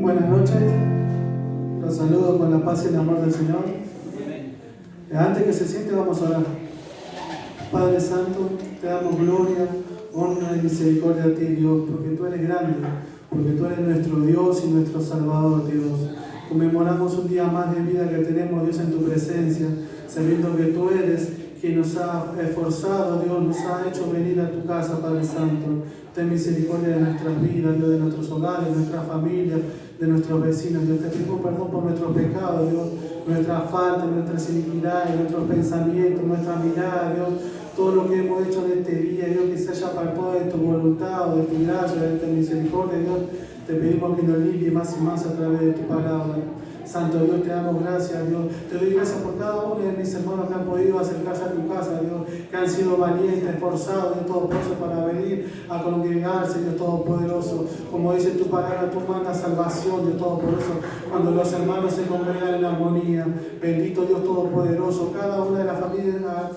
Buenas noches, los saludo con la paz y el amor del Señor. Antes que se siente, vamos a orar. Padre Santo, te damos gloria, honra y misericordia a ti, Dios, porque tú eres grande, porque tú eres nuestro Dios y nuestro Salvador, Dios. Conmemoramos un día más de vida que tenemos, Dios, en tu presencia, sabiendo que tú eres quien nos ha esforzado, Dios, nos ha hecho venir a tu casa, Padre Santo. Ten misericordia de nuestras vidas, Dios, de nuestros hogares, de nuestras familias, de nuestros vecinos. Dios, te pedimos perdón por nuestros pecados, Dios, nuestras faltas, nuestras iniquidades, nuestros pensamientos, nuestra mirada, Dios, todo lo que hemos hecho en este día, Dios, que se haya apartado de tu voluntad, de tu gracia, de tu misericordia, Dios, te pedimos que nos limpie más y más a través de tu palabra. Santo Dios, te damos gracias, Dios. Te doy gracias por cada uno de mis hermanos que han podido acercarse a tu casa, Dios, que han sido valientes, esforzados, Dios Todopoderoso, para venir a congregarse, Dios Todopoderoso. Como dice tu palabra, tú mandas salvación, Dios Todopoderoso, cuando los hermanos se congregan en armonía. Bendito Dios Todopoderoso, cada una de las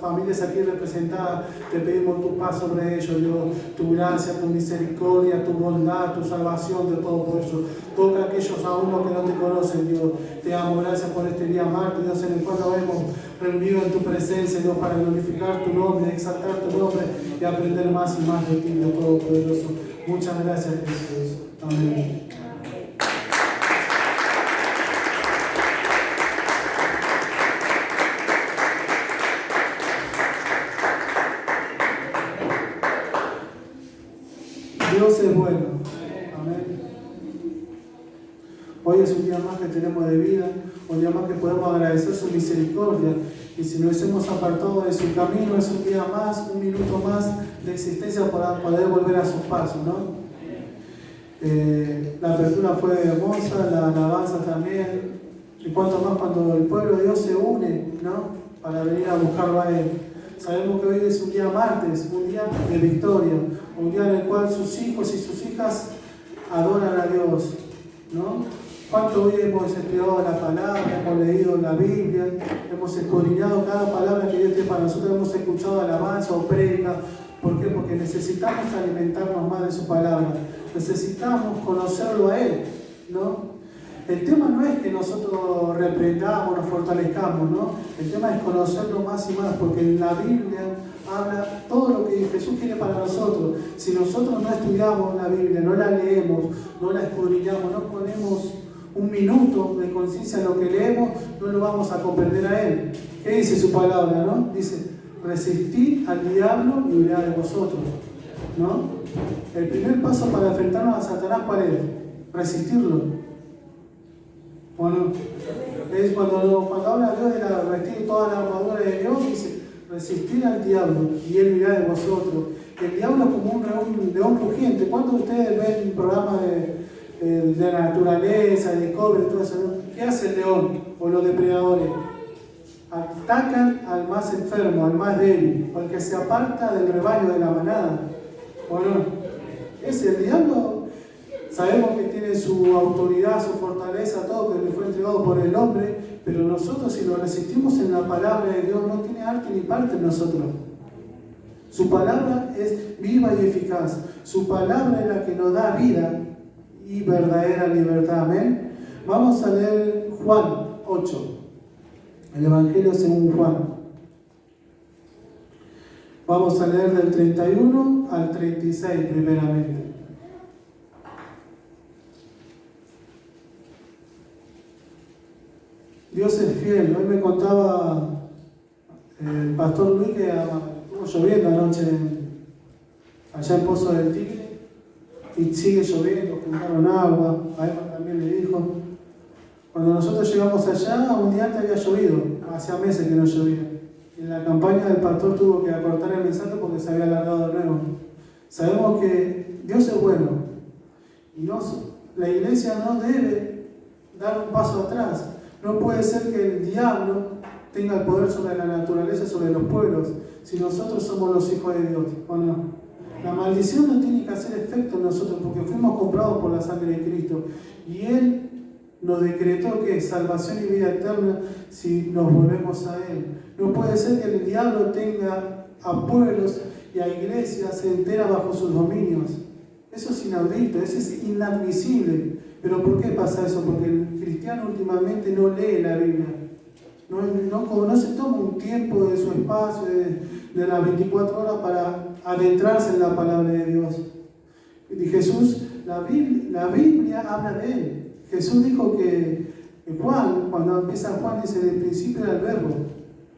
familias aquí representadas, te pedimos tu paz sobre ellos, Dios, tu gracia, tu misericordia, tu bondad, tu salvación, Dios Todopoderoso. Toca a aquellos a uno que no te conocen, Dios. Te damos gracias por este día martes, Dios, en el cual nos hemos reunido en tu presencia, Dios, para glorificar tu nombre, exaltar tu nombre y aprender más y más de ti, Dios Todopoderoso. Muchas gracias, Jesús. Amén. Dios es bueno. Amén. Hoy es un día más que tenemos de vida, un día más que podemos agradecer su misericordia. Y si nos hemos apartado de su camino, es un día más, un minuto más de existencia para poder volver a sus pasos, ¿no? La apertura fue hermosa, la alabanza también. Y cuanto más cuando el pueblo de Dios se une, ¿no? Para venir a buscarlo a Él. Sabemos que hoy es un día martes, un día de victoria, un día en el cual sus hijos y sus hijas adoran a Dios, ¿no? ¿Cuánto hoy hemos estudiado la palabra, hemos leído la Biblia, hemos escudriñado cada palabra que Dios tiene para nosotros, hemos escuchado alabanza o prédica? ¿Por qué? Porque necesitamos alimentarnos más de su palabra, necesitamos conocerlo a Él, ¿no? El tema no es que nosotros reprendamos, nos fortalezcamos, ¿no? El tema es conocerlo más y más, porque en la Biblia habla todo lo que Jesús quiere para nosotros. Si nosotros no estudiamos la Biblia, no la leemos, no la escudriñamos, no ponemos un minuto de conciencia en lo que leemos, no lo vamos a comprender a Él. ¿Qué dice su palabra, no? Dice, resistid al diablo y huirá de vosotros, ¿no? El primer paso para enfrentarnos a Satanás, ¿cuál es? Resistirlo. Bueno, es cuando habla Dios de la vestir toda la armadura de Dios, dice, resistir al diablo y él huirá de vosotros. El diablo es como un león rugiente. ¿Cuántos de ustedes ven un programa de la naturaleza, de cobre, todo eso, ¿no? ¿Qué hace el león o los depredadores? Atacan al más enfermo, al más débil, al que se aparta del rebaño de la manada. Bueno, es el diablo. Sabemos que tiene su autoridad, su fortaleza, todo que le fue entregado por el hombre, pero nosotros, si lo resistimos en la palabra de Dios, no tiene arte ni parte en nosotros. Su palabra es viva y eficaz. Su palabra es la que nos da vida y verdadera libertad. Amén. Vamos a leer Juan 8, el Evangelio según Juan. Vamos a leer del 31 al 36 primeramente. Dios es fiel. Hoy me contaba el pastor Luis que estuvo lloviendo anoche allá en Pozo del Tigre y sigue lloviendo, juntaron agua. A Emma también le dijo. Cuando nosotros llegamos allá, un día antes había llovido, hacía meses que no llovía. En la campaña del pastor tuvo que acortar el mensaje porque se había alargado de nuevo. Sabemos que Dios es bueno y la iglesia no debe dar un paso atrás. No puede ser que el diablo tenga el poder sobre la naturaleza, sobre los pueblos, si nosotros somos los hijos de Dios, ¿o no? La maldición no tiene que hacer efecto en nosotros porque fuimos comprados por la sangre de Cristo. Y Él nos decretó que salvación y vida eterna si nos volvemos a Él. No puede ser que el diablo tenga a pueblos y a iglesias enteras bajo sus dominios. Eso es inaudito, eso es inadmisible. ¿Pero por qué pasa eso? Porque el cristiano últimamente no lee la Biblia. No se toma un tiempo de su espacio, de las 24 horas para adentrarse en la palabra de Dios. Y Jesús, la Biblia habla de Él. Jesús dijo que Juan, cuando empieza Juan, dice: en el principio era el verbo,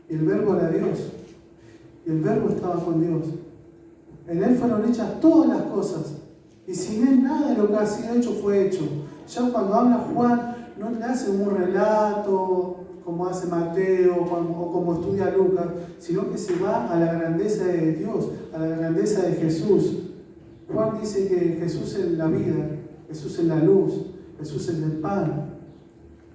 y el verbo era Dios, y el verbo estaba con Dios. En Él fueron hechas todas las cosas, y sin Él nada de lo que ha sido hecho fue hecho. Ya cuando habla Juan, no le hace un relato como hace Mateo o como estudia Lucas, sino que se va a la grandeza de Dios, a la grandeza de Jesús. Juan dice que Jesús es la vida, Jesús es la luz, Jesús es el pan,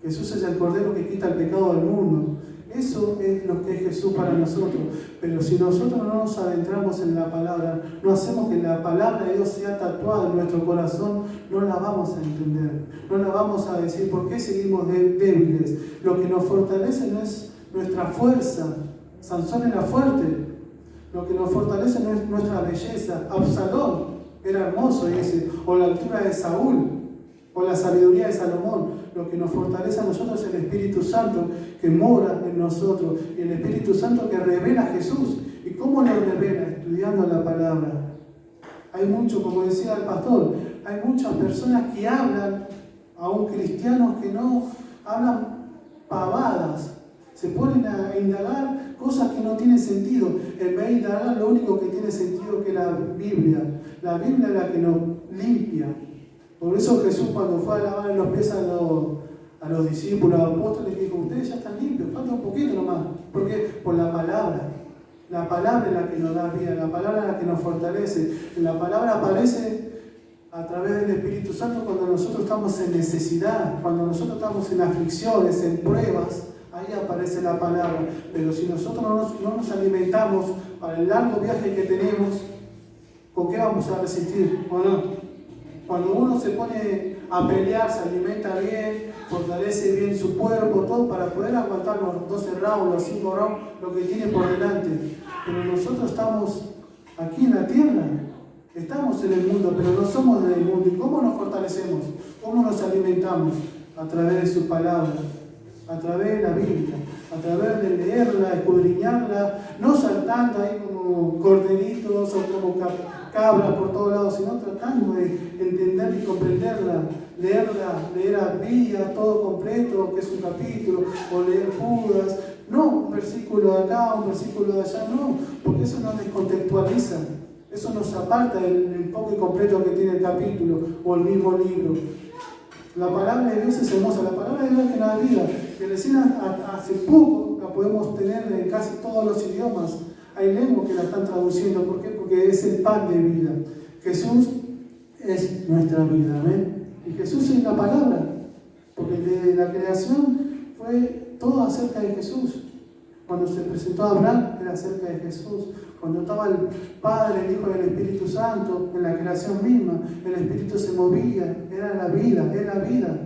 Jesús es el Cordero que quita el pecado del mundo. Eso es lo que es Jesús para nosotros. Pero si nosotros no nos adentramos en la palabra, no hacemos que la palabra de Dios sea tatuada en nuestro corazón, no la vamos a entender. No la vamos a decir por qué seguimos débiles. Lo que nos fortalece no es nuestra fuerza. Sansón era fuerte. Lo que nos fortalece no es nuestra belleza. Absalón era hermoso, dice, o la altura de Saúl, o la sabiduría de Salomón. Lo que nos fortalece a nosotros es el Espíritu Santo que mora en nosotros, y el Espíritu Santo que revela a Jesús. ¿Y cómo lo revela? Estudiando la palabra. Hay mucho, como decía el pastor, hay muchas personas que hablan, aún cristianos, que no hablan pavadas, se ponen a indagar cosas que no tienen sentido. En vez de indagar lo único que tiene sentido, que es la Biblia. La Biblia es la que nos limpia. Por eso Jesús, cuando fue a lavar los pies a los discípulos, a los apóstoles, dijo: ustedes ya están limpios, falta un poquito nomás. ¿Por qué? Por la palabra. La palabra es la que nos da vida, la palabra es la que nos fortalece. La palabra aparece a través del Espíritu Santo cuando nosotros estamos en necesidad, cuando nosotros estamos en aflicciones, en pruebas. Ahí aparece la palabra. Pero si nosotros no nos alimentamos para el largo viaje que tenemos, ¿con qué vamos a resistir? ¿O no? Cuando uno se pone a pelear, se alimenta bien, fortalece bien su cuerpo, todo para poder aguantar los 12 rounds, los 5 rounds, lo que tiene por delante. Pero nosotros estamos aquí en la tierra, estamos en el mundo, pero no somos del mundo. ¿Y cómo nos fortalecemos? ¿Cómo nos alimentamos? A través de su palabra, a través de la Biblia, a través de leerla, escudriñarla, no saltando ahí como corderitos o como cabras por todos lados, sino tratando de entender y comprenderla, leer a Biblia todo completo, que es un capítulo, o leer Judas, no un versículo de acá, un versículo de allá, no, porque eso nos descontextualiza, eso nos aparta del enfoque completo que tiene el capítulo o el mismo libro. La palabra de Dios es hermosa, la palabra de Dios es que la vida, que recién hace poco la podemos tener en casi todos los idiomas. Hay lenguas que la están traduciendo. ¿Por qué? Porque es el pan de vida. Jesús es nuestra vida, ¿ven? Y Jesús es la palabra, porque desde la creación fue todo acerca de Jesús. Cuando se presentó a Abraham era acerca de Jesús. Cuando estaba el Padre, el Hijo y el Espíritu Santo en la creación misma, el Espíritu se movía, era la vida, es la vida.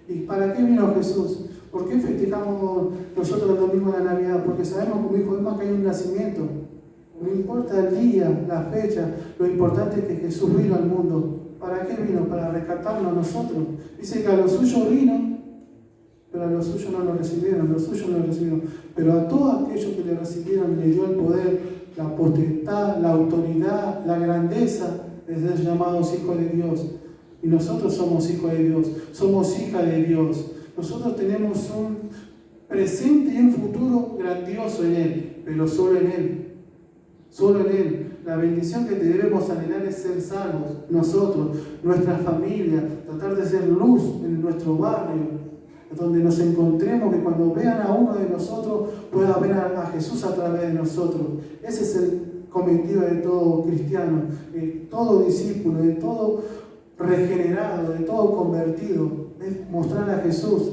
¿Y para qué vino Jesús? ¿Por qué festejamos nosotros el domingo de la Navidad? Porque sabemos, como dijo Emma, que hay un nacimiento. No importa el día, la fecha, lo importante es que Jesús vino al mundo. ¿Para qué vino? Para rescatarnos a nosotros. Dice que a los suyos vino, pero a los suyos no lo recibieron, pero a todos aquellos que le recibieron le dio el poder, la potestad, la autoridad, la grandeza de ser llamados hijos de Dios. Y nosotros somos hijos de Dios, somos hijas de Dios. Nosotros tenemos un presente y un futuro grandioso en Él, pero solo en Él. Solo en Él. La bendición que debemos anhelar es ser salvos, nosotros, nuestra familia, tratar de ser luz en nuestro barrio, donde nos encontremos, que cuando vean a uno de nosotros pueda ver a Jesús a través de nosotros. Ese es el cometido de todo cristiano, de todo discípulo, de todo regenerado, de todo convertido, es mostrar a Jesús.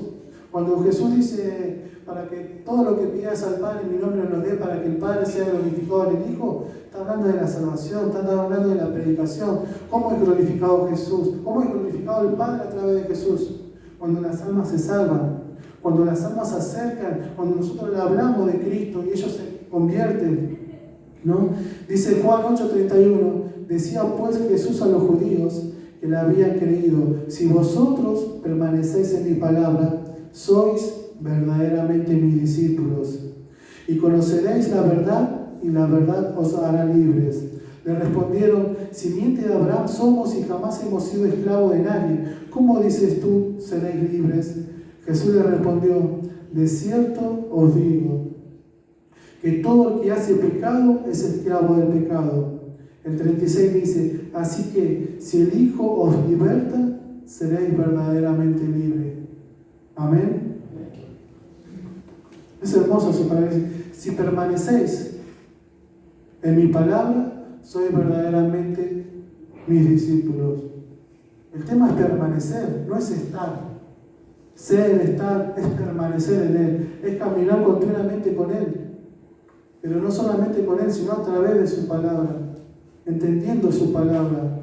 Cuando Jesús dice: para que todo lo que pidas al Padre en mi nombre lo dé, para que el Padre sea glorificado en el Hijo, está hablando de la salvación, está hablando de la predicación. ¿Cómo es glorificado Jesús? ¿Cómo es glorificado el Padre a través de Jesús? Cuando las almas se salvan, cuando las almas se acercan, cuando nosotros le hablamos de Cristo y ellos se convierten, ¿no? Dice Juan 8:31, decía pues Jesús a los judíos que le habían creído: si vosotros permanecéis en mi palabra, sois verdaderamente mis discípulos, y conoceréis la verdad, y la verdad os hará libres. Le respondieron: simiente de Abraham somos y jamás hemos sido esclavos de nadie. ¿Cómo dices tú, seréis libres? Jesús le respondió: de cierto os digo, que todo el que hace pecado es esclavo del pecado. El 36 dice: así que si el Hijo os liberta, seréis verdaderamente libres. Amén. Es hermoso su palabra. Si permanecéis en mi palabra, sois verdaderamente mis discípulos. El tema es permanecer, no es estar. Ser, estar, es permanecer en Él, es caminar continuamente con Él. Pero no solamente con Él, sino a través de su palabra, entendiendo su palabra.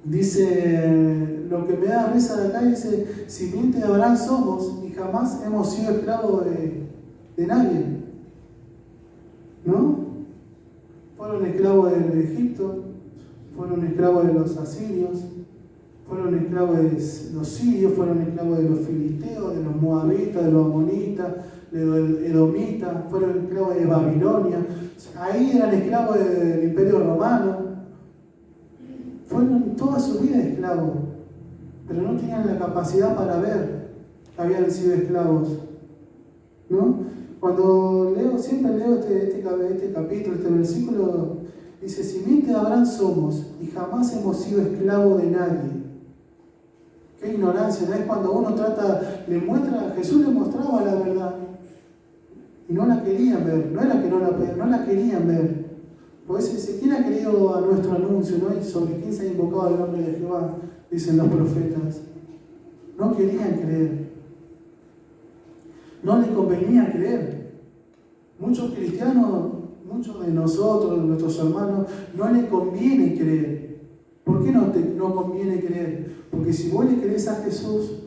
Dice, lo que me da risa de acá, dice: simiente de Abraham somos y jamás hemos sido esclavos de nadie. ¿No? Fueron esclavos de Egipto, fueron esclavos de los asirios, fueron esclavos de los sirios, fueron esclavos de los filisteos, de los moabitas, de los amonitas, de los edomitas, fueron esclavos de Babilonia. Ahí eran esclavos del Imperio Romano. Fueron toda su vida esclavos, pero no tenían la capacidad para ver que habían sido esclavos, ¿no? Cuando leo, siempre leo este capítulo, este versículo, dice: simiente de Abraham somos y jamás hemos sido esclavos de nadie. Qué ignorancia, ¿no? Es cuando uno trata, Jesús le mostraba la verdad y no la querían ver, no era que no la querían ver. Pues dice: ¿quién ha querido a nuestro anuncio, ¿no? Y sobre quién se ha invocado el nombre de Jehová, dicen los profetas. No querían creer. No les convenía creer. Muchos cristianos, muchos de nosotros, de nuestros hermanos, no les conviene creer. ¿Por qué no conviene creer? Porque si vos le crees a Jesús,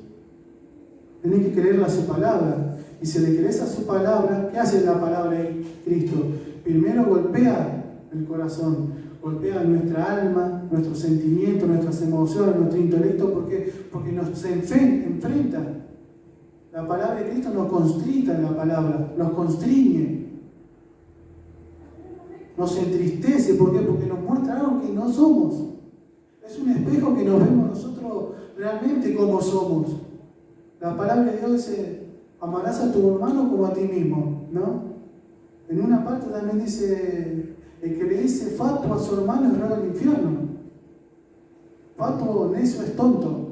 tenés que creerle a su palabra. Y si le crees a su palabra, ¿qué hace la palabra de Cristo? Primero golpea el corazón, golpea nuestra alma, nuestros sentimientos, nuestras emociones, nuestro intelecto. ¿Por qué? Porque nos enfrenta. La palabra de Cristo nos constrita en la palabra, nos constriñe, nos entristece. ¿Por qué? Porque nos muestra algo que no somos. Es un espejo que nos vemos nosotros realmente como somos. La palabra de Dios dice: amarás a tu hermano como a ti mismo, ¿no? En una parte también dice: el que le dice fatuo a su hermano es al infierno. Fatuo, necio, es tonto.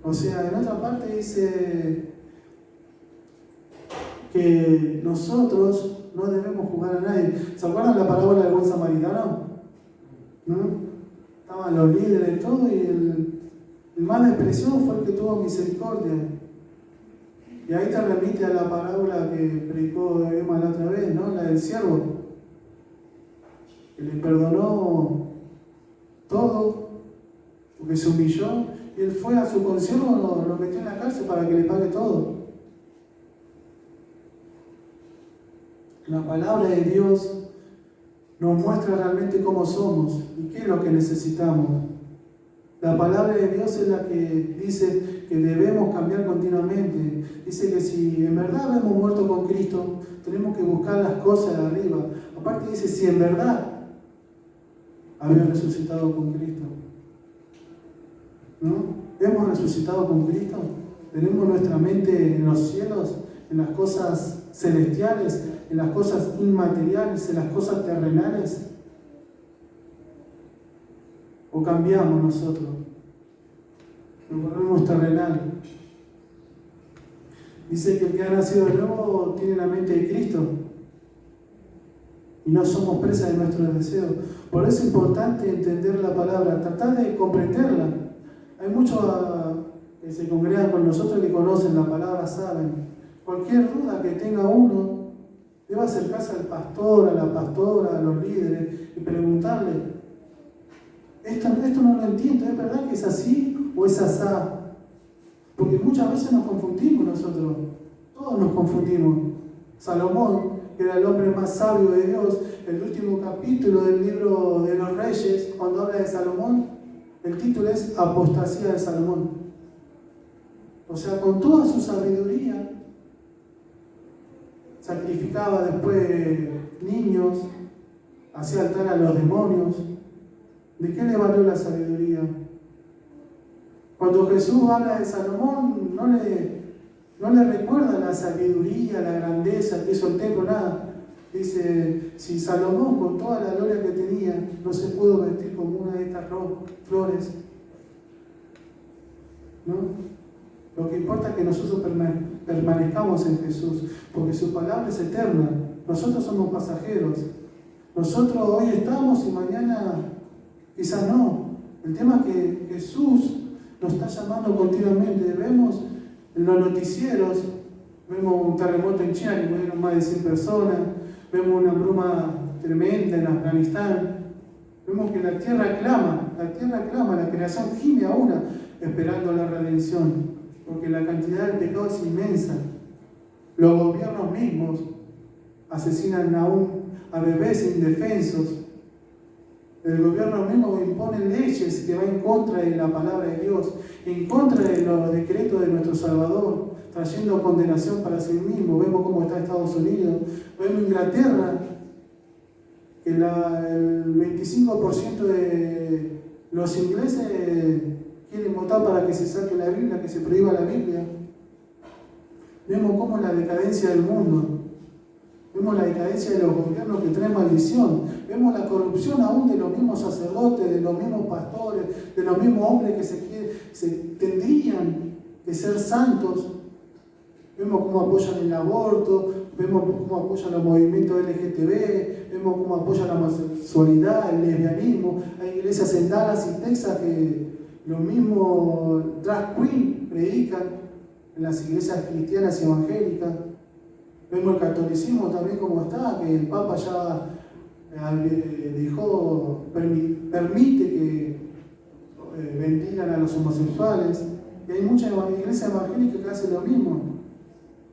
O sea, en otra parte dice que nosotros no debemos juzgar a nadie. ¿Se acuerdan la parábola del buen samaritano? ¿No? Estaban los líderes y todo, y el más despreciado fue el que tuvo misericordia. Y ahí te remite a la parábola que predicó Emma la otra vez, ¿no? La del siervo, que le perdonó todo porque se humilló. Y él fue a su consiervo, lo metió en la cárcel para que le pague todo. La palabra de Dios nos muestra realmente cómo somos y qué es lo que necesitamos. La palabra de Dios es la que dice que debemos cambiar continuamente. Dice que si en verdad hemos muerto con Cristo, tenemos que buscar las cosas de arriba. Aparte dice: si en verdad habéis resucitado con Cristo. ¿No? ¿Hemos resucitado con Cristo? ¿Tenemos nuestra mente en los cielos, en las cosas celestiales, en las cosas inmateriales, en las cosas terrenales? ¿O cambiamos nosotros? Nos volvemos terrenal. Dice que el que ha nacido de nuevo tiene la mente de Cristo y no somos presas de nuestros deseos. Por eso es importante entender la palabra, tratar de comprenderla. Hay muchos que se congregan con nosotros que conocen la palabra, saben. Cualquier duda que tenga uno, debe acercarse al pastor, a la pastora, a los líderes y preguntarle: esto no lo entiendo, ¿es verdad que es así o es asá? Porque muchas veces nos confundimos nosotros, todos nos confundimos. Salomón, que era el hombre más sabio de Dios, el último capítulo del libro de los Reyes, cuando habla de Salomón, el título es Apostasía de Salomón. O sea, con toda su sabiduría, sacrificaba después niños, hacía altar a los demonios. ¿De qué le valió la sabiduría? Cuando Jesús habla de Salomón, no le recuerda la sabiduría, la grandeza que hizo el templo, nada. Dice, si Salomón con toda la gloria que tenía no se pudo vestir como una de estas flores, ¿no? Lo que importa es que nosotros permanezcamos en Jesús, porque su palabra es eterna. Nosotros somos pasajeros. Nosotros hoy estamos y mañana quizás no. El tema es que Jesús nos está llamando continuamente. Vemos en los noticieros, vemos un terremoto en China que murieron más de 100 personas, vemos una bruma tremenda en Afganistán, vemos que la tierra clama, la creación gime a una, esperando la redención, porque la cantidad de pecado es inmensa. Los gobiernos mismos asesinan aún a bebés indefensos. El gobierno mismo impone leyes que van en contra de la palabra de Dios, en contra de los decretos de nuestro Salvador, trayendo condenación para sí mismo. Vemos cómo está Estados Unidos, vemos Inglaterra, que el 25% de los ingleses quieren votar para que se saque la Biblia, que se prohíba la Biblia. Vemos cómo la decadencia del mundo. Vemos la decadencia de los gobiernos que traen maldición. Vemos la corrupción aún de los mismos sacerdotes, de los mismos pastores, de los mismos hombres que tendrían que ser santos. Vemos cómo apoyan el aborto, vemos cómo apoyan los movimientos LGTB, vemos cómo apoyan la homosexualidad, el lesbianismo. Hay iglesias en Dallas y Texas que los mismos drag queen predican en las iglesias cristianas y evangélicas. Vemos el catolicismo también como está, que el Papa ya permite que ventilan a los homosexuales. Y hay muchas iglesias evangélicas que hacen lo mismo.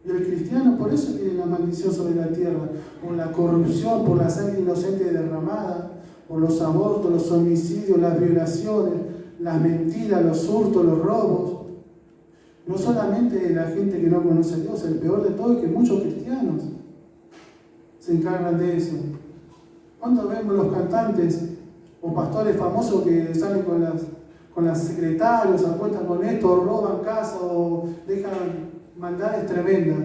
Y el cristiano por eso tiene la maldición sobre la tierra, por la corrupción, por la sangre inocente derramada, por los abortos, los homicidios, las violaciones, las mentiras, los hurtos, los robos. No solamente la gente que no conoce a Dios, el peor de todo es que muchos cristianos se encargan de eso. ¿Cuántos vemos los cantantes o pastores famosos que salen con las secretarias, se acuestan con esto, o roban casa o dejan maldades tremendas?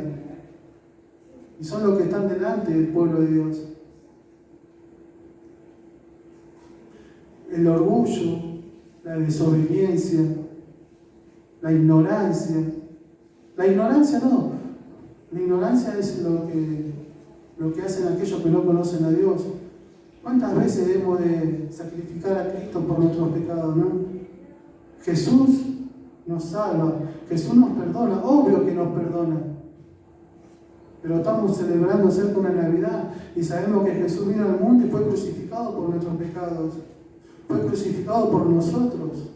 Y son los que están delante del pueblo de Dios. El orgullo, la desobediencia, la ignorancia. La ignorancia no. La ignorancia es lo que hacen aquellos que no conocen a Dios. ¿Cuántas veces debemos de sacrificar a Cristo por nuestros pecados, no? Jesús nos salva, Jesús nos perdona, obvio que nos perdona. Pero estamos celebrando cerca una Navidad y sabemos que Jesús vino al mundo y fue crucificado por nuestros pecados. Fue crucificado por nosotros.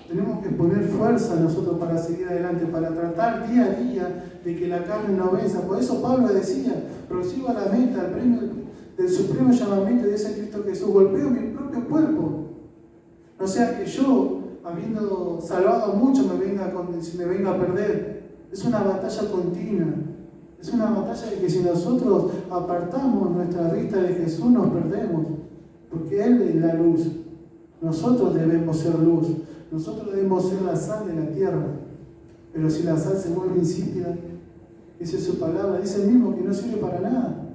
Tenemos que poner fuerza nosotros para seguir adelante, para tratar día a día de que la carne no venza. Por eso Pablo decía, prosigo a la meta, al premio del supremo llamamiento de ese Cristo Jesús, golpeo mi propio cuerpo. No sea que yo, habiendo salvado a muchos, me venga a perder. Es una batalla continua. Es una batalla de que si nosotros apartamos nuestra vista de Jesús, nos perdemos. Porque Él es la luz. Nosotros debemos ser luz. Nosotros debemos ser la sal de la tierra. Pero si la sal se vuelve insípida, esa es su palabra. Dice el mismo que no sirve para nada,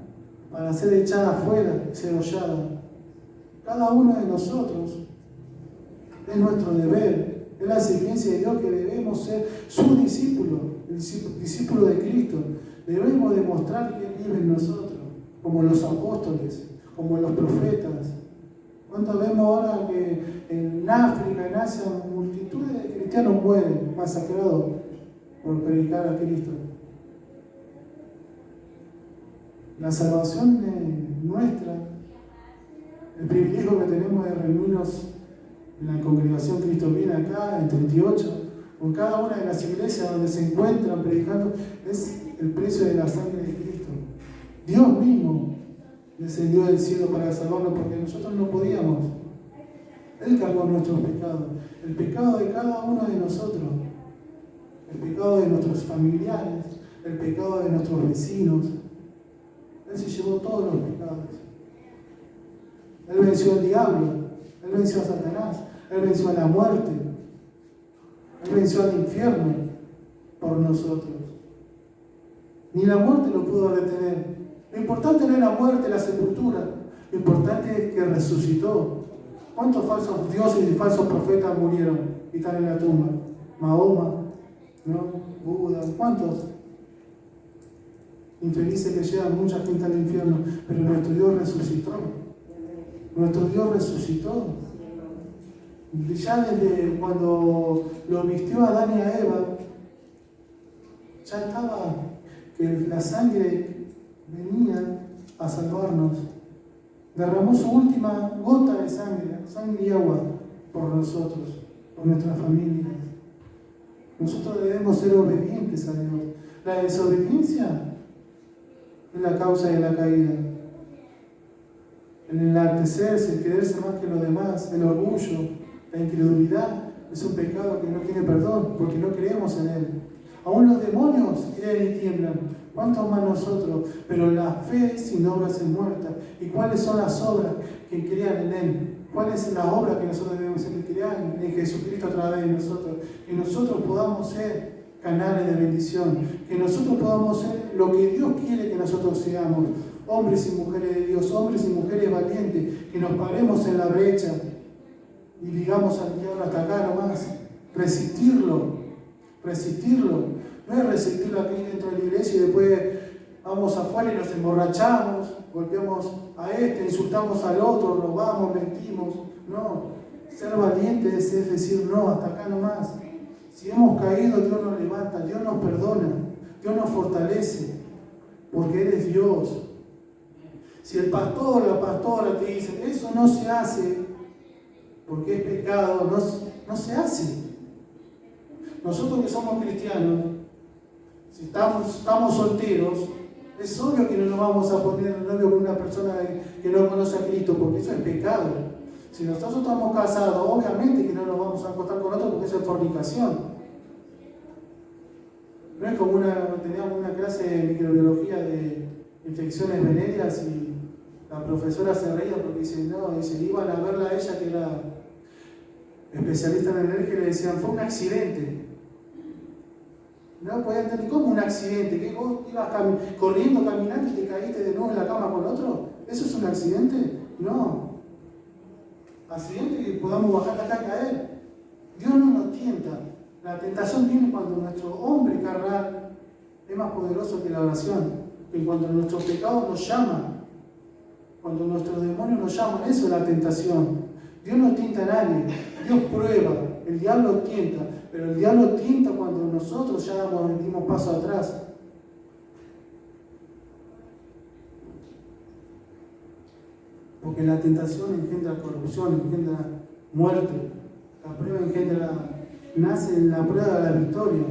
para ser echada afuera, ser hollada. Cada uno de nosotros es nuestro deber, es la exigencia de Dios que debemos ser su discípulo, el discípulo de Cristo. Debemos demostrar que Él vive en nosotros, como los apóstoles, como los profetas. ¿Cuánto vemos ahora que en África, en Asia, multitudes de cristianos mueren masacrados por predicar a Cristo? La salvación es nuestra. El privilegio que tenemos de reunirnos en la congregación Cristo viene acá, en 38, con cada una de las iglesias donde se encuentran predicando, es el precio de la sangre de Cristo. Dios mismo descendió del cielo para salvarnos porque nosotros no podíamos. Él cargó nuestros pecados, el pecado de cada uno de nosotros, el pecado de nuestros familiares, el pecado de nuestros vecinos. Él se llevó todos los pecados. Él venció al diablo, Él venció a Satanás, Él venció a la muerte, Él venció al infierno por nosotros. Ni la muerte lo pudo retener. Lo importante no es la muerte, la sepultura. Lo importante es que resucitó. ¿Cuántos falsos dioses y falsos profetas murieron y están en la tumba? Mahoma, ¿no? Buda, ¿cuántos? Infelices que llevan mucha gente al infierno, pero nuestro Dios resucitó. Nuestro Dios resucitó. Ya desde cuando lo vistió a Adán y a Eva, ya estaba que la sangre venía a salvarnos. Derramó su última gota de sangre, sangre y agua, por nosotros, por nuestras familias. Nosotros debemos ser obedientes a Dios. La desobediencia es la causa de la caída. El enaltecerse, el quererse más que los demás, el orgullo, la incredulidad, es un pecado que no tiene perdón, porque no creemos en Él. Aún los demonios creen y tiemblan, ¿cuántos más nosotros? Pero la fe sin obras es muerta. ¿Y cuáles son las obras que crean en Él? ¿Cuál es la obra que nosotros debemos hacer? Que crean en Jesucristo a través de nosotros. Que nosotros podamos ser canales de bendición. Que nosotros podamos ser lo que Dios quiere que nosotros seamos. Hombres y mujeres de Dios, hombres y mujeres valientes. Que nos paremos en la brecha y digamos al diablo hasta acá nomás. Resistirlo. No es resistirlo aquí dentro de la iglesia y después vamos afuera y nos emborrachamos, golpeamos a este, insultamos al otro, robamos, mentimos. No, ser valiente es decir no, hasta acá nomás. Si hemos caído, Dios nos levanta, Dios nos perdona, Dios nos fortalece, porque Él es Dios. Si el pastor o la pastora te dicen, eso no se hace, porque es pecado, no se hace. Nosotros que somos cristianos, si estamos solteros, es obvio que no nos vamos a poner novio con una persona que no conoce a Cristo, porque eso es pecado. Si nosotros estamos casados, obviamente que no nos vamos a acostar con otro, porque eso es fornicación. No es como teníamos una clase de microbiología de infecciones venéreas y la profesora se reía porque dice, iban a verla a ella que era especialista en alergia y le decían, fue un accidente. No podía entender, ¿cómo un accidente? ¿Que vos ibas corriendo, caminando y te caíste de nuevo en la cama con otro? ¿Eso es un accidente? No. Accidente que podamos bajar hasta caer. Dios no nos tienta. La tentación viene cuando nuestro hombre carnal es más poderoso que la oración. Que cuando nuestros pecados nos llaman. Cuando nuestros demonios nos llaman. Eso es la tentación. Dios no tienta a nadie. Dios prueba. El diablo tienta. Pero el diablo tienta cuando nosotros ya dimos paso atrás. Porque la tentación engendra corrupción, engendra muerte. La prueba nace en la prueba de la victoria.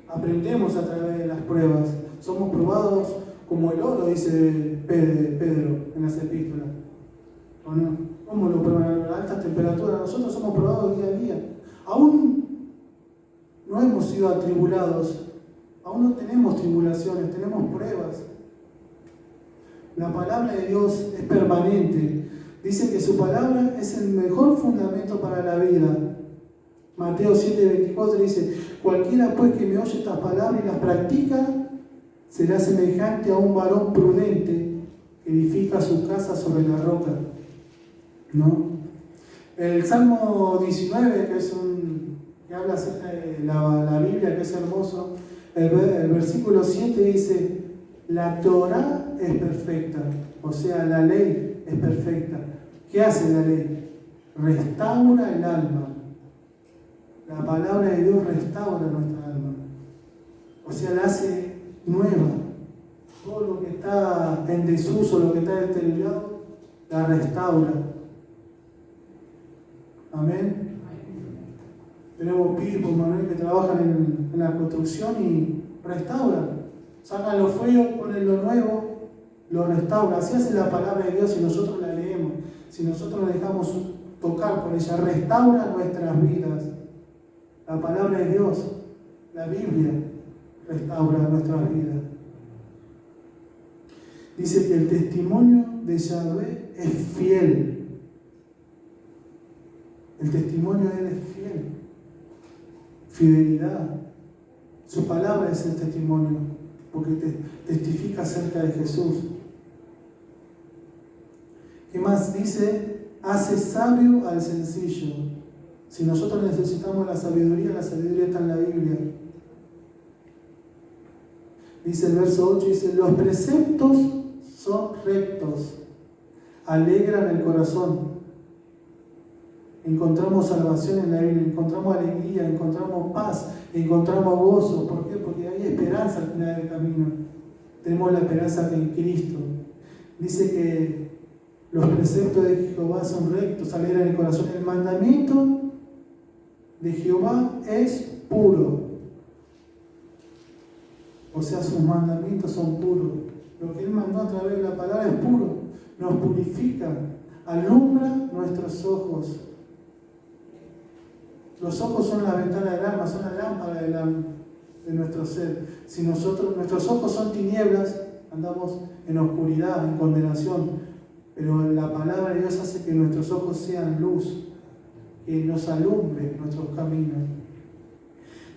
Aprendemos a través de las pruebas. Somos probados como el oro, dice Pedro en las epístolas. ¿O no? ¿Cómo lo prueban? A altas temperaturas. Nosotros somos probados día a día. Aún no hemos sido atribulados, aún no tenemos tribulaciones, tenemos pruebas. La palabra de Dios es permanente. Dice que su palabra es el mejor fundamento para la vida. Mateo 7:24 dice, cualquiera pues que me oye estas palabras y las practica, será semejante a un varón prudente que edifica su casa sobre la roca. ¿No? El Salmo 19, que habla acerca de la Biblia, que es hermoso, el versículo 7 dice, la Torá es perfecta, o sea, la ley es perfecta. ¿Qué hace la ley? Restaura el alma. La palabra de Dios restaura nuestra alma. O sea, la hace nueva. Todo lo que está en desuso, lo que está deteriorado, la restaura. Amén. Tenemos Pipo, Manuel que trabajan en la construcción y restauran. Sacan lo feo, ponen lo nuevo, lo restauran. Así hace la palabra de Dios si nosotros la leemos, si nosotros nos dejamos tocar por ella. Restaura nuestras vidas. La palabra de Dios, la Biblia, restaura nuestras vidas. Dice que el testimonio de Yahvé es fiel. El testimonio de Él es fiel. Fidelidad. Su palabra es el testimonio, porque testifica acerca de Jesús. ¿Qué más dice? Hace sabio al sencillo. Si nosotros necesitamos la sabiduría está en la Biblia. Dice el verso 8, dice, los preceptos son rectos, alegran el corazón. Encontramos salvación en la Biblia, encontramos alegría, encontramos paz, encontramos gozo. ¿Por qué? Porque hay esperanza al final del camino. Tenemos la esperanza que en Cristo. Dice que los preceptos de Jehová son rectos, alegran el corazón. El mandamiento de Jehová es puro. O sea, sus mandamientos son puros. Lo que Él mandó a través de la palabra es puro. Nos purifica, alumbra nuestros ojos. Los ojos son la ventana del alma, son la lámpara de nuestro ser. Si nuestros ojos son tinieblas, andamos en oscuridad, en condenación. Pero la palabra de Dios hace que nuestros ojos sean luz, que nos alumbre nuestros caminos.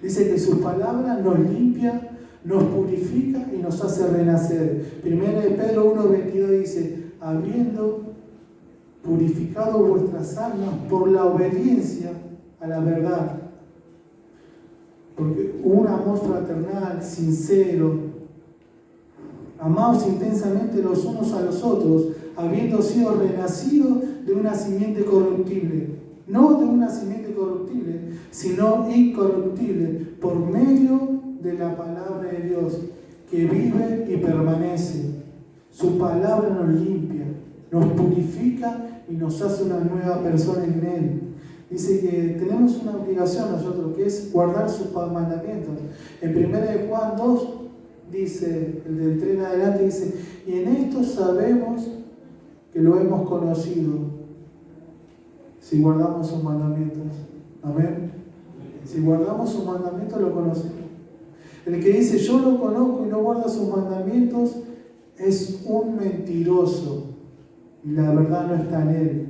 Dice que su palabra nos limpia, nos purifica y nos hace renacer. Primera de Pedro 1:22 dice, habiendo purificado vuestras almas por la obediencia a la verdad. Porque un amor fraternal, sincero, amaos intensamente los unos a los otros, habiendo sido renacidos de una simiente corruptible. No de una simiente corruptible, sino incorruptible, por medio de la palabra de Dios, que vive y permanece. Su palabra nos limpia, nos purifica y nos hace una nueva persona en Él. Dice que tenemos una obligación nosotros, que es guardar sus mandamientos. En 1 de Juan 2, dice, el del 3 en adelante, dice, y en esto sabemos que lo hemos conocido, si guardamos sus mandamientos. Amén. Si guardamos sus mandamientos, lo conocemos. El que dice, yo lo conozco y no guarda sus mandamientos, es un mentiroso, y la verdad no está en él.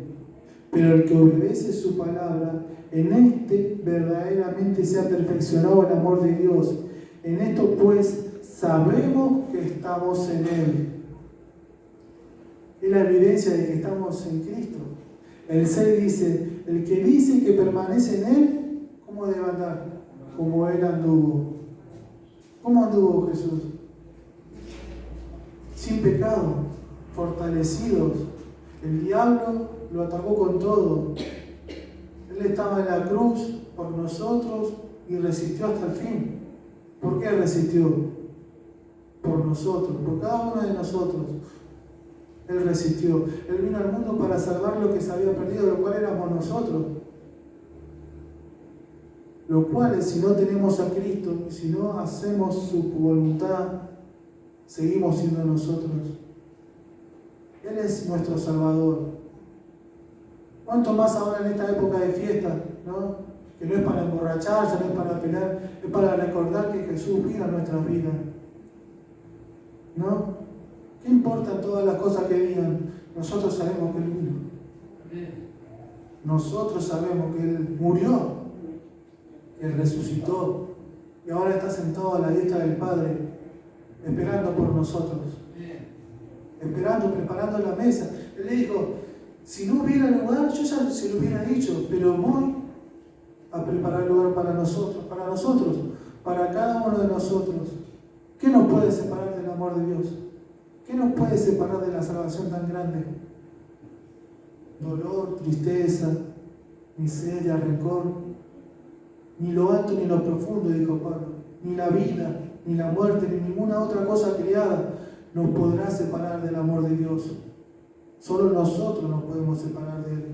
Pero el que obedece su palabra, en este verdaderamente se ha perfeccionado el amor de Dios. En esto pues sabemos que estamos en Él. Es la evidencia de que estamos en Cristo. El 6 dice, el que dice que permanece en Él, ¿cómo debe andar? Como Él anduvo. ¿Cómo anduvo Jesús? Sin pecado, fortalecidos. El diablo lo atacó con todo. Él estaba en la cruz por nosotros y resistió hasta el fin. ¿Por qué resistió? Por nosotros, por cada uno de nosotros. Él resistió. Él vino al mundo para salvar lo que se había perdido, lo cual éramos nosotros. Lo cual, si no tenemos a Cristo, si no hacemos su voluntad, seguimos siendo nosotros. Él es nuestro Salvador. ¿Cuánto más ahora en esta época de fiesta, ¿no? Que no es para emborracharse, no es para pelear, es para recordar que Jesús vino a nuestras vidas. ¿No? ¿Qué importan todas las cosas que digan? Nosotros sabemos que Él vino. Nosotros sabemos que Él murió, que Él resucitó y ahora está sentado a la diestra del Padre, esperando por nosotros. Esperando, preparando la mesa. Él le dijo, si no hubiera lugar, yo ya se lo hubiera dicho, pero voy a preparar lugar para nosotros, para cada uno de nosotros. ¿Qué nos puede separar del amor de Dios? ¿Qué nos puede separar de la salvación tan grande? Dolor, tristeza, miseria, rencor. Ni lo alto ni lo profundo, dijo Pablo. Ni la vida, ni la muerte, ni ninguna otra cosa creada nos podrá separar del amor de Dios. Solo nosotros nos podemos separar de Él.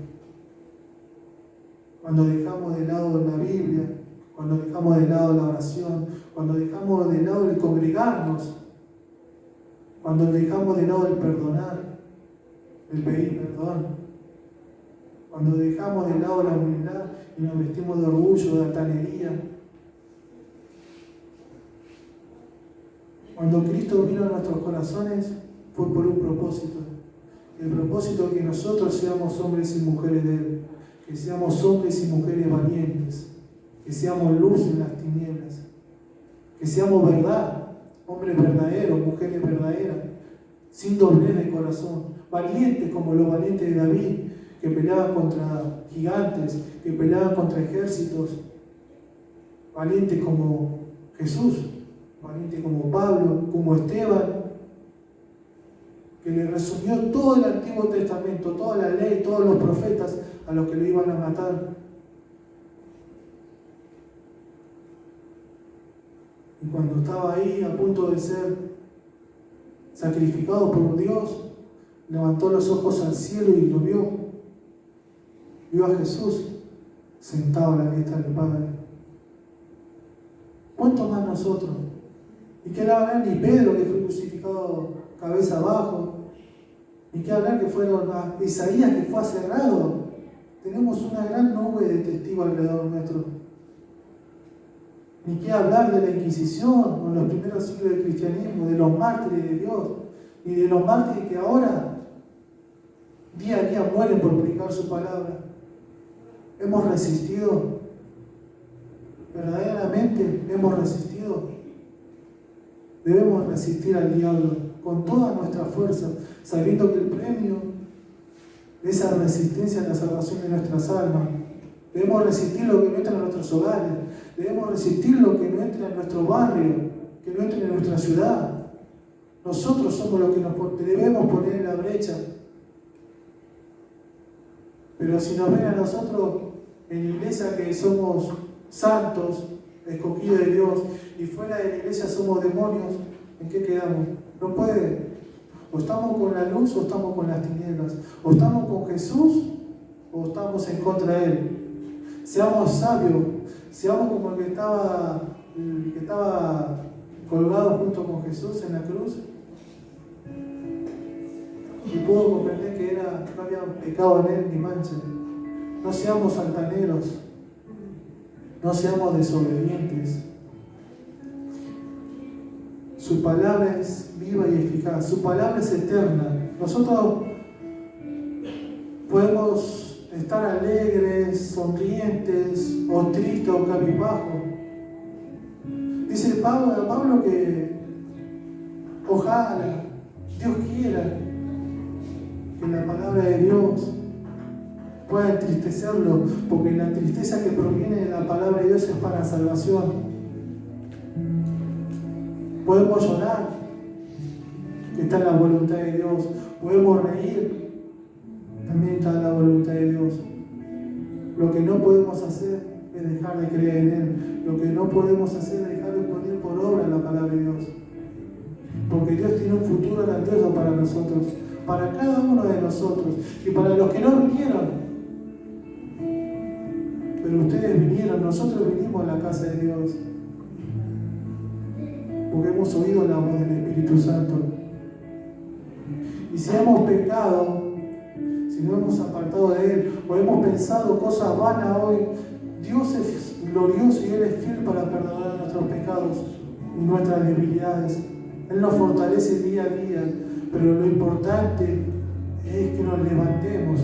cuando dejamos de lado la Biblia, cuando dejamos de lado la oración, cuando dejamos de lado el congregarnos, cuando dejamos de lado el perdonar, el pedir perdón, cuando dejamos de lado la humildad y nos vestimos de orgullo, de altanería. Cuando Cristo vino a nuestros corazones fue por un propósito. El propósito es que nosotros seamos hombres y mujeres de Él, que seamos hombres y mujeres valientes, que seamos luz en las tinieblas, que seamos verdad, hombres verdaderos, mujeres verdaderas, sin doblez de corazón, valientes como los valientes de David, que peleaban contra gigantes, que peleaban contra ejércitos, valientes como Jesús, valientes como Pablo, como Esteban, que le resumió todo el Antiguo Testamento, toda la ley, todos los profetas a los que lo iban a matar. Y cuando estaba ahí a punto de ser sacrificado por Dios, levantó los ojos al cielo y lo vio. Vio a Jesús sentado a la diestra del Padre. ¿Cuánto más nosotros? ¿Y qué hablar ni Pedro, que fue crucificado cabeza abajo? ¿Y qué hablar que fueron a Isaías, que fue aserrado? Tenemos una gran nube de testigos alrededor nuestro. Ni qué hablar de la Inquisición, o en los primeros siglos del cristianismo, de los mártires de Dios, ni de los mártires que ahora, día a día, mueren por predicar su palabra. Hemos resistido, verdaderamente hemos resistido. Debemos resistir al diablo con toda nuestra fuerza, sabiendo que el premio de esa resistencia es la salvación de nuestras almas. Debemos resistir lo que no entra en nuestros hogares, debemos resistir lo que no entra en nuestro barrio, que no entra en nuestra ciudad. Nosotros somos los que nos debemos poner en la brecha. Pero si nos ven a nosotros en la iglesia que somos santos, escogidos de Dios, y fuera de la iglesia somos demonios, ¿en qué quedamos? No puede. O estamos con la luz o estamos con las tinieblas. O estamos con Jesús o estamos en contra de Él. Seamos sabios, seamos como el que estaba colgado junto con Jesús en la cruz. Y pudo comprender que no había pecado en Él ni mancha. No seamos altaneros, no seamos desobedientes. Su palabra es viva y eficaz, su palabra es eterna. Nosotros podemos estar alegres, sonrientes, o tristes, o cabizbajos. Dice Pablo que ojalá Dios quiera que la palabra de Dios pueda entristecerlo, porque la tristeza que proviene de la palabra de Dios es para salvación. Podemos llorar, que está en la voluntad de Dios. Podemos reír, también está en la voluntad de Dios. Lo que no podemos hacer es dejar de creer en Él. Lo que no podemos hacer es dejar de poner por obra la palabra de Dios. Porque Dios tiene un futuro grandioso para nosotros, para cada uno de nosotros y para los que no vinieron. Pero ustedes vinieron, nosotros vinimos a la casa de Dios. Porque hemos oído la voz del Espíritu Santo. Y si hemos pecado, si no hemos apartado de Él, o hemos pensado cosas vanas hoy, Dios es glorioso y Él es fiel para perdonar nuestros pecados y nuestras debilidades. Él nos fortalece día a día, pero lo importante es que nos levantemos.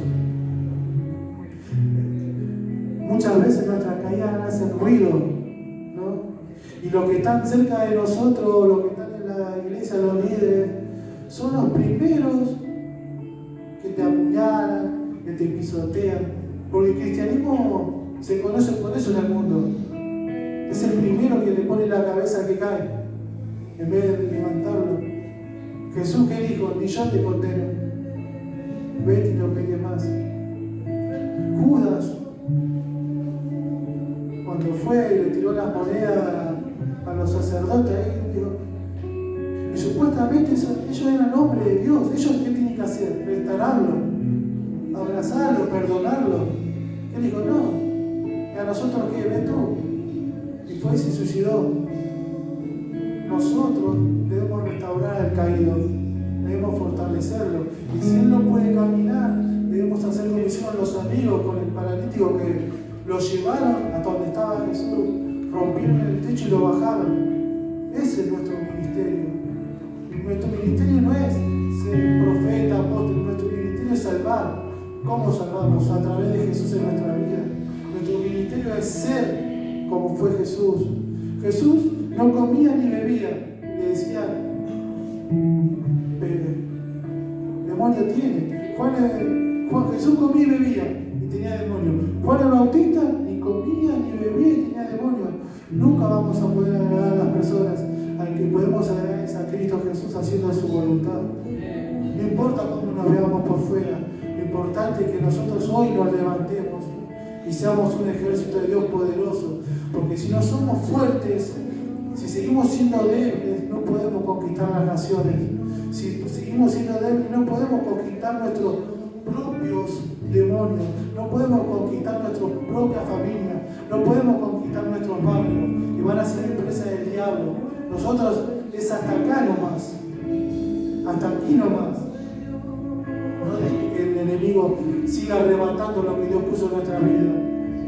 Muchas veces nuestras caídas hacen ruido, ¿no? Y los que están cerca de nosotros, los que están en la iglesia, los líderes, son los primeros que te apuñalan, que te pisotean. Porque el cristianismo se conoce por eso en el mundo. Es el primero que le pone la cabeza que cae, en vez de levantarlo. Jesús, ¿qué dijo? Ni yo te condeno. Vete y no peques más. Judas, cuando fue y le tiró las monedas a los sacerdotes, y supuestamente ellos eran hombres de Dios. ¿Ellos qué tienen que hacer? Restaurarlo, abrazarlo, perdonarlo. Él dijo, no, a nosotros que ven tú. Y fue y se suicidó. Nosotros debemos restaurar al caído, debemos fortalecerlo. Y si él no puede caminar, debemos hacer como hicieron los amigos con el paralítico, que lo llevaron hasta donde estaba Jesús, rompieron el techo y lo bajaron. Ese es nuestro ministerio. Nuestro ministerio no es ser profeta, apóstol, nuestro ministerio es salvar. ¿Cómo salvamos? A través de Jesús en nuestra vida. Nuestro ministerio es ser como fue Jesús. Jesús no comía ni bebía. Le decía, demonio tiene. Jesús comía y bebía y tenía demonio. Juan el Bautista ni comía ni bebía y tenía demonio. Nunca vamos a poder agradar a las personas. Al que podemos agradar es a Cristo Jesús haciendo su voluntad. No importa cómo nos veamos por fuera, lo importante es que nosotros hoy nos levantemos y seamos un ejército de Dios poderoso. Porque si no somos fuertes, si seguimos siendo débiles, no podemos conquistar las naciones. Si seguimos siendo débiles, no podemos conquistar nuestros propios demonios, no podemos conquistar nuestra propia familia, no podemos conquistar nuestros barrios y van a ser empresas del diablo. Nosotros es hasta acá nomás, hasta aquí nomás. No deje que el enemigo siga arrebatando lo que Dios puso en nuestra vida.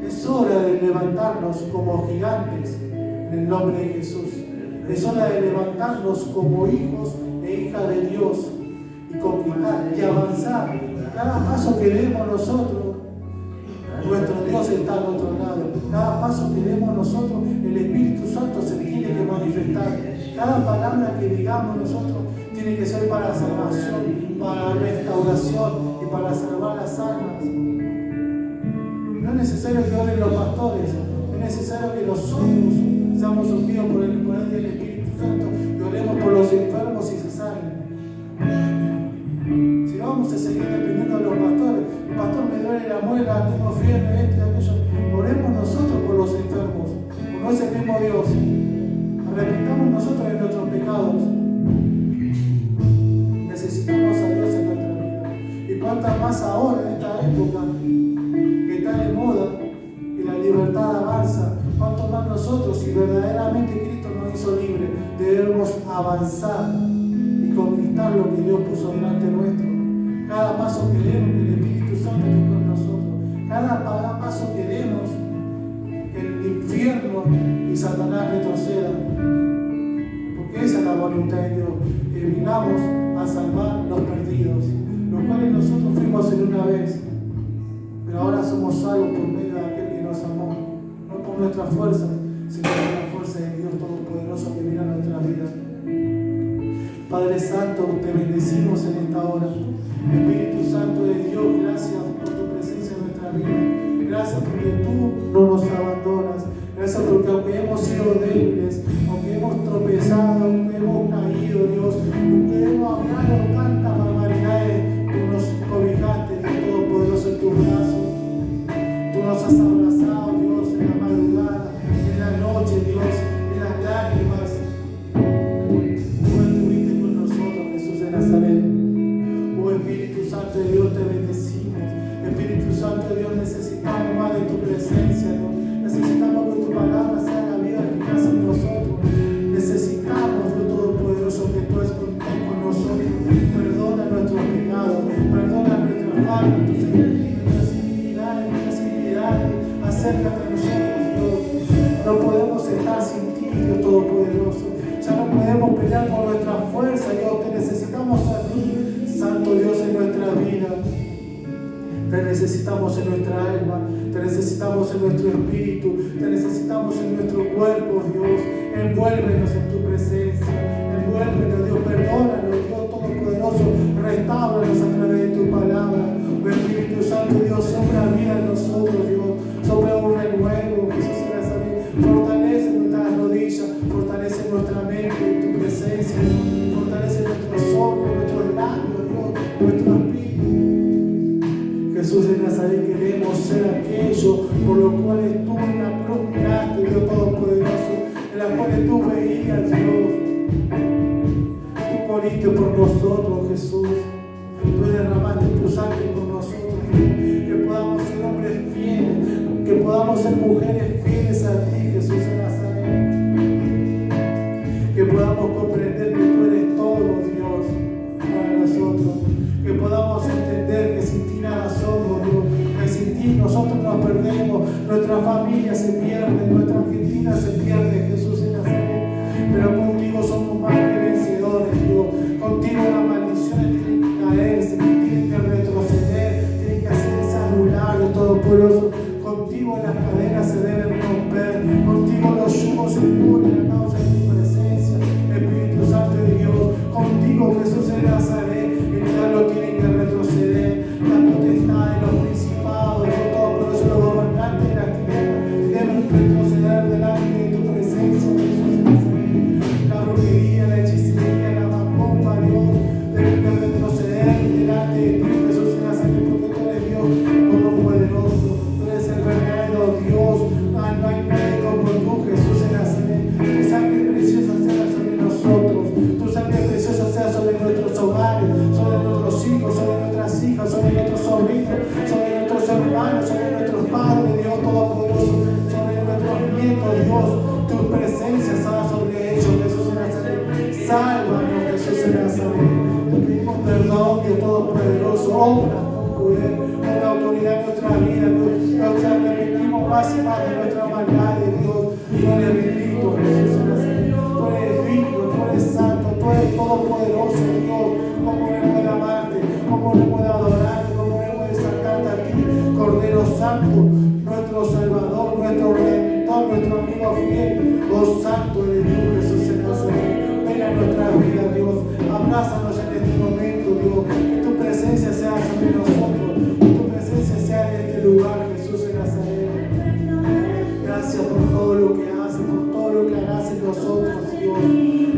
Es hora de levantarnos como gigantes en el nombre de Jesús. Es hora de levantarnos como hijos e hijas de Dios y conquistar y avanzar. Cada paso que demos nosotros, nuestro Dios está al otro lado. Cada paso que demos nosotros, el Espíritu Santo se tiene que manifestar. Cada palabra que digamos nosotros tiene que ser para salvación, para restauración y para salvar las almas. No es necesario que oren los pastores, es necesario que nosotros seamos ungidos por el poder del Espíritu Santo y oremos por los enfermos y se sanen. Si vamos a seguir dependiendo de los pastores, el pastor me duele la muela, tengo fiebre, esto y aquello, oremos nosotros por los enfermos, no es el mismo Dios. Arrepentamos nosotros de nuestros pecados. Necesitamos a Dios en nuestra vida. Y cuánta más ahora en esta época que está de moda, que la libertad avanza, cuánto más nosotros, si verdaderamente Cristo nos hizo libres, debemos avanzar y conquistar lo que Dios puso delante nuestro. Cada paso que demos, que el Espíritu Santo esté con nosotros. Cada paso que demos, que el infierno y Satanás retrocedan. Porque esa es la voluntad de Dios, que vinamos a salvar los perdidos, los cuales nosotros fuimos en una vez, pero ahora somos salvos por medio de aquel que nos amó, no por nuestra fuerza, sino por la fuerza de Dios Todopoderoso que viene a nuestra vida. Padre Santo, te bendecimos en esta hora. Espíritu Santo de Dios, gracias por tu presencia en nuestra vida. Gracias porque tú no nos abandonas. Gracias porque aunque hemos sido débiles, aunque hemos tropezado, aunque hemos caído, Dios, aunque hemos hablado tantas barbaridades, tú nos cobijaste, Dios Todopoderoso, en tus brazos. Tú nos has abrazado, Dios, en la madrugada, en la noche, Dios, en las lágrimas. Tú estuviste con nosotros, Jesús de Nazaret. Oh Espíritu Santo de Dios, te bendecimos. Espíritu Santo de Dios, necesitamos más de tu presencia, Dios. Necesitamos que tu palabra sea la vida eficaz en nosotros. Necesitamos, Dios Todopoderoso, que tú estés con nosotros. Perdona nuestros pecados, perdona nuestras faltas, nuestras iniquidades. Acércate a nosotros, Dios. No podemos estar sin ti, Dios Todopoderoso. Ya no podemos pelear por nuestra fuerza, Dios. Te necesitamos a ti, Santo Dios, en nuestra vida. Te necesitamos en nuestra alma, te necesitamos en nuestro espíritu, te necesitamos en nuestro cuerpo, Dios. Envuélvenos en tu presencia, envuélvenos, Dios, perdónanos, Dios Todopoderoso, restáuranos a través de tu palabra. Oh Espíritu Santo, Dios, sopla vida en nosotros, Dios, sopla un renuevo, Jesús de Nazaret, fortalece nuestras rodillas, fortalece nuestra mente en tu presencia, Dios. Fortalece nuestros ojos, nuestros labios, Dios, nuestro espíritu. Jesús de Nazaret, queremos ser aquello por lo cual tú la procuraste, Dios Todopoderoso, en la cual tú veías, Dios. Tú moriste por nosotros, Jesús. Tú derramaste tu sangre por nosotros, Dios. Que podamos ser hombres fieles, que podamos ser mujeres nosotros, que podamos entender que sin ti nada somos, Dios, que sin ti nosotros nos perdemos, nuestra familia se pierde, nuestra Argentina se pierde, Jesús en Nazaret, pero contigo somos más que vencedores, Dios, contigo las maldiciones tienen que caerse, tienen que retroceder, tienen que hacerse anular de Todopoderoso, contigo las cadenas se deben romper, contigo los yugos se pudren a causa de tu presencia, Espíritu Santo de Dios, contigo Jesús en Nazaret, el diablo tiene que retroceder, la potestad de los principados, de Todopoderoso, los gobernantes de la tierra, deben retroceder delante de tu presencia, Jesús en Nazaret, la brujería, la hechicería, la macumba, Dios, deben retroceder delante de ti, Jesús en Nazaret, porque tú eres Dios todopoderoso, tú eres el verdadero Dios, no hay nadie como tú, Jesús en Nazaret, tu sangre preciosa sea sobre nosotros, tu sangre preciosa sea sobre nuestros hogares, sobre nuestros hijos, sobre nuestras hijas, sobre nuestros sobrinos, sobre nuestros hermanos, sobre nuestros padres, Dios Todopoderoso, sobre nuestros nietos, Dios, tu presencia sea sobre ellos, Jesús en Nazaret, sálvanos, Jesús en Nazaret, te pedimos perdón, Dios Todopoderoso, obra con poder, con la autoridad de nuestra vida, Dios, nos arrepentimos más y más de nuestra maldad, Dios, tú eres bendito, Jesús en Nazaret, tú eres digno, tú eres santo, tú eres todopoderoso, Dios, cómo no puede amarte, cómo no puede adorarte, cómo no puede sacarte a ti, Cordero Santo, nuestro Salvador, nuestro Redentor, nuestro amigo fiel, oh Santo de Dios, Jesús en Nazaret, ven a nuestra vida, Dios, abrázanos en este momento, Dios, que tu presencia sea sobre nosotros, que tu presencia sea en este lugar, Jesús en Nazaret. Gracias por todo lo que haces, por todo lo que harás en nosotros, Dios.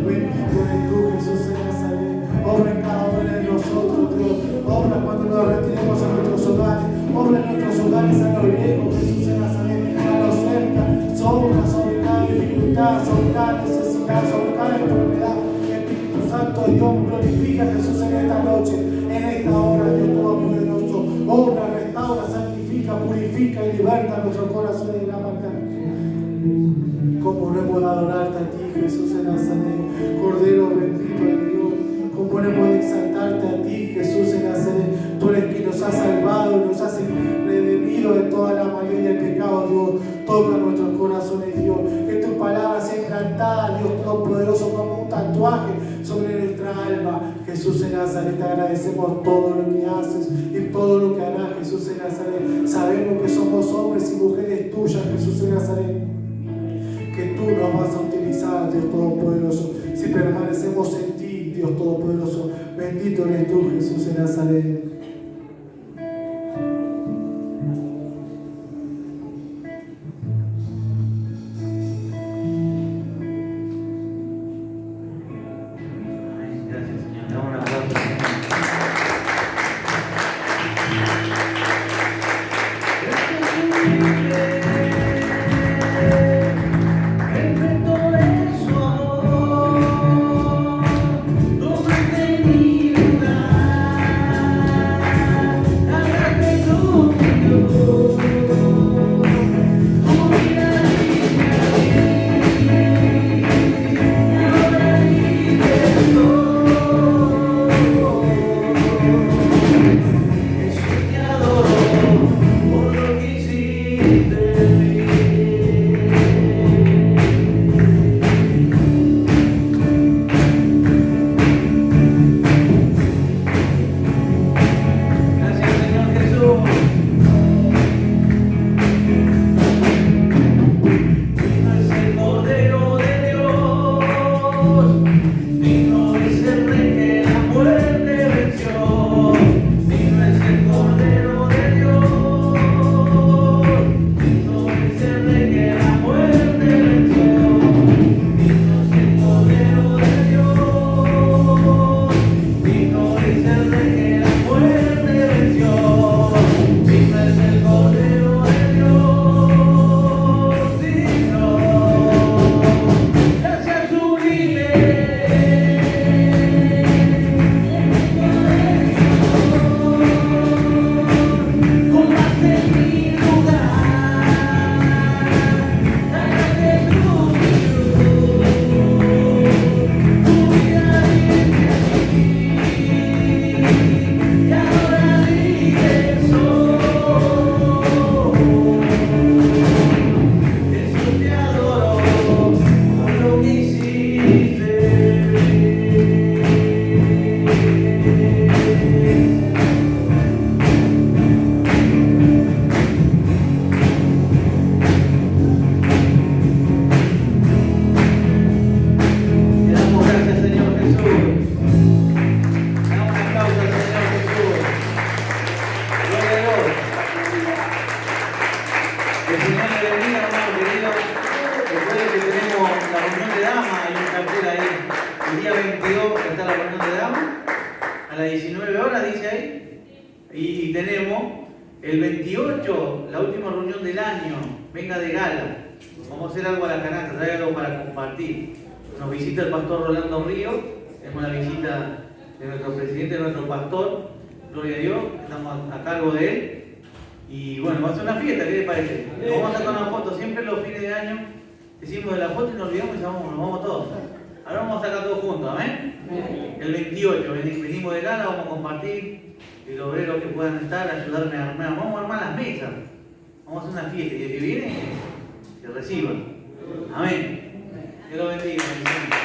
Bendito eres tú, Jesús en Nazaret. Obra en cada uno de nosotros, Dios. Obra cuando nos retiremos a nuestros hogares. Obra en nuestros hogares a lo lejos, Jesús en Nazaret. A lo cerca. Sobra sobre cada dificultad, sobre cada necesidad, sobre cada enfermedad. Espíritu Santo de Dios, glorifica a Jesús en esta noche, en esta hora, Dios Todopoderoso. Obra, restaura, santifica, purifica y liberta nuestro corazón de la maldad. Cómo no hemos de adorarte a ti, Jesús en Nazaret, Cordero bendito de Dios. Cómo no hemos de exaltarte a ti, Jesús en Nazaret. Tú eres quien nos ha salvado y nos has redimido de toda la maldad y el pecado, Dios. Toca nuestros corazones, Dios. Que tu palabra sea implantada, Dios Todopoderoso, como un tatuaje sobre nuestra alma. Jesús en Nazaret, te agradecemos todo lo que haces y todo lo que harás, Jesús en Nazaret. Sabemos que somos hombres y mujeres tuyas, Jesús en Nazaret, que tú nos vas a utilizar, Dios Todopoderoso, si permanecemos en ti, Dios Todopoderoso. Bendito eres tú, Jesús en Nazaret. a las 19 horas, dice ahí. Y tenemos el 28, la última reunión del año. Venga de gala. Vamos a hacer algo a la canasta, trae algo para compartir. Nos visita el pastor Rolando Río. Tenemos la visita de nuestro presidente, de nuestro pastor. Gloria a Dios, estamos a cargo de él. Y bueno, va a ser una fiesta, ¿qué les parece? Nos vamos a sacar una foto, siempre los fines de año decimos de la foto y nos olvidamos y nos vamos todos. Ahora vamos a sacar todos juntos, ¿amén? El 28, venimos de gala, vamos a compartir, el obrero que puedan estar, ayudarme a armar, vamos a armar las mesas, vamos a hacer una fiesta y el que viene, que reciba. Amén. Dios lo bendiga.